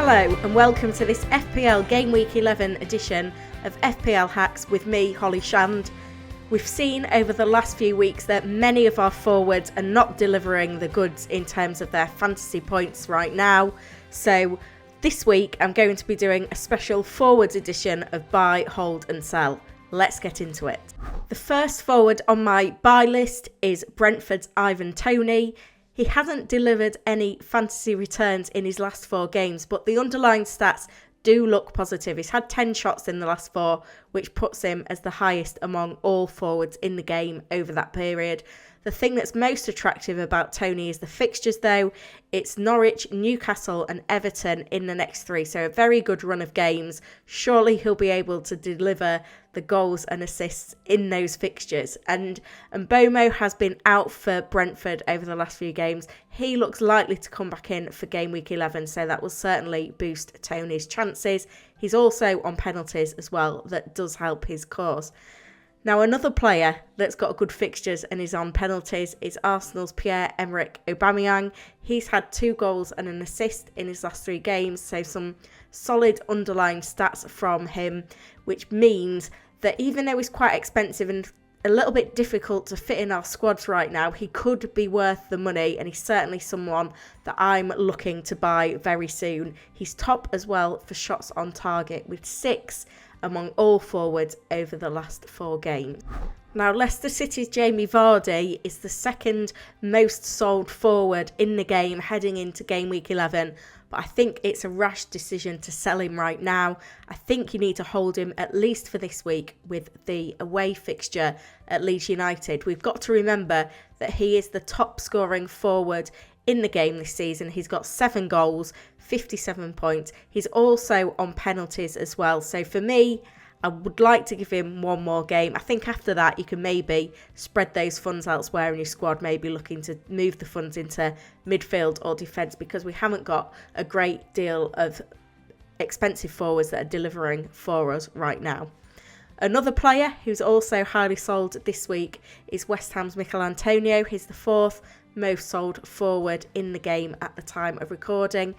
Hello and welcome to this FPL Gameweek 11 edition of FPL Hacks with me, Holly Shand. We've seen over the last few weeks that many of our forwards are not delivering the goods in terms of their fantasy points right now. So this week I'm going to be doing a special forwards edition of buy, hold and sell. Let's get into it. The first forward on my buy list is Brentford's Ivan Toney. He hasn't delivered any fantasy returns in his last 4 games, but the underlying stats do look positive. He's had 10 shots in the last 4, which puts him as the highest among all forwards in the game over that period. The thing that's most attractive about Toney is the fixtures though. It's Norwich, Newcastle and Everton in the next 3, so a very good run of games. Surely he'll be able to deliver the goals and assists in those fixtures. And Bomo has been out for Brentford over the last few games. He looks likely to come back in for game week 11, so that will certainly boost Toney's chances. He's also on penalties as well. That does help his cause. Now, another player that's got good fixtures and is on penalties is Arsenal's Pierre-Emerick Aubameyang. He's had 2 goals and an assist in his last 3 games, so some solid underlying stats from him, which means that even though he's quite expensive and a little bit difficult to fit in our squads right now, he could be worth the money, and he's certainly someone that I'm looking to buy very soon. He's top as well for shots on target with 6 among all forwards over the last 4 games. Now, Leicester City's Jamie Vardy is the second most sold forward in the game heading into game week 11, but I think it's a rash decision to sell him right now. I think you need to hold him at least for this week with the away fixture at Leeds United. We've got to remember that he is the top scoring forward in the game this season. He's got 7 goals, 57 points. He's also on penalties as well. So for me, I would like to give him one more game. I think after that, you can maybe spread those funds elsewhere in your squad, maybe looking to move the funds into midfield or defence, because we haven't got a great deal of expensive forwards that are delivering for us right now. Another player who's also highly sold this week is West Ham's Michail. He's the 4th most sold forward in the game at the time of recording.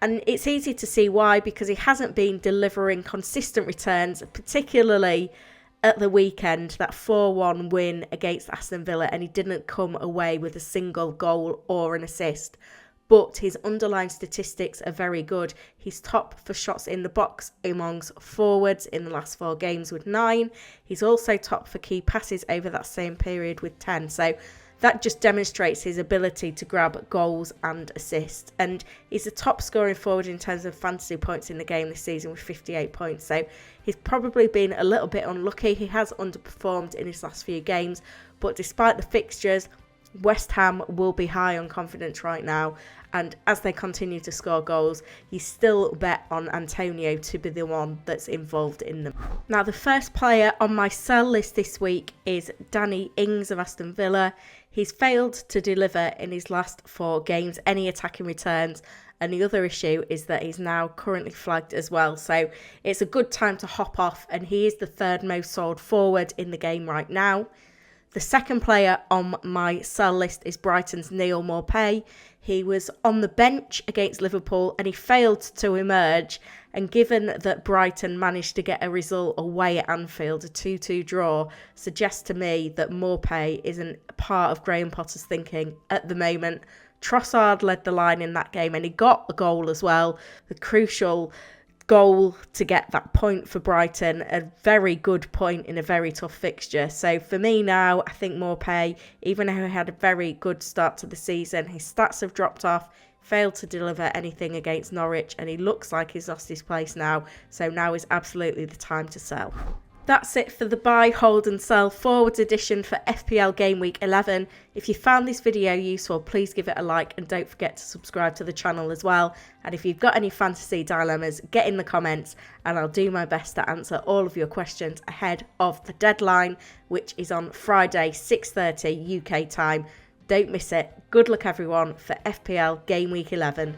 And it's easy to see why, because he hasn't been delivering consistent returns, particularly at the weekend, that 4-1 win against Aston Villa, and he didn't come away with a single goal or an assist. But his underlying statistics are very good. He's top for shots in the box amongst forwards in the last 4 games with 9. He's also top for key passes over that same period with 10. So that just demonstrates his ability to grab goals and assists. And he's the top scoring forward in terms of fantasy points in the game this season with 58 points. So he's probably been a little bit unlucky. He has underperformed in his last few games. But despite the fixtures, West Ham will be high on confidence right now. And as they continue to score goals, you still bet on Antonio to be the one that's involved in them. Now, the first player on my sell list this week is Danny Ings of Aston Villa. He's failed to deliver in his last 4 games any attacking returns. And the other issue is that he's now currently flagged as well. So it's a good time to hop off. And he is the 3rd most sold forward in the game right now. The second player on my sell list is Brighton's Neal Maupay. He was on the bench against Liverpool and he failed to emerge. And given that Brighton managed to get a result away at Anfield, a 2-2 draw, suggests to me that Maupay isn't part of Graham Potter's thinking at the moment. Trossard led the line in that game and he got a goal as well. The crucial goal to get that point for Brighton, a very good point in a very tough fixture. So for me now, I think Maupay, even though he had a very good start to the season, his stats have dropped off, failed to deliver anything against Norwich, and he looks like he's lost his place now. So now is absolutely the time to sell. That's it for the buy, hold and sell forwards edition for FPL Gameweek 11. If you found this video useful, please give it a like and don't forget to subscribe to the channel as well. And if you've got any fantasy dilemmas, get in the comments and I'll do my best to answer all of your questions ahead of the deadline, which is on Friday, 6:30 UK time. Don't miss it. Good luck everyone for FPL Gameweek 11.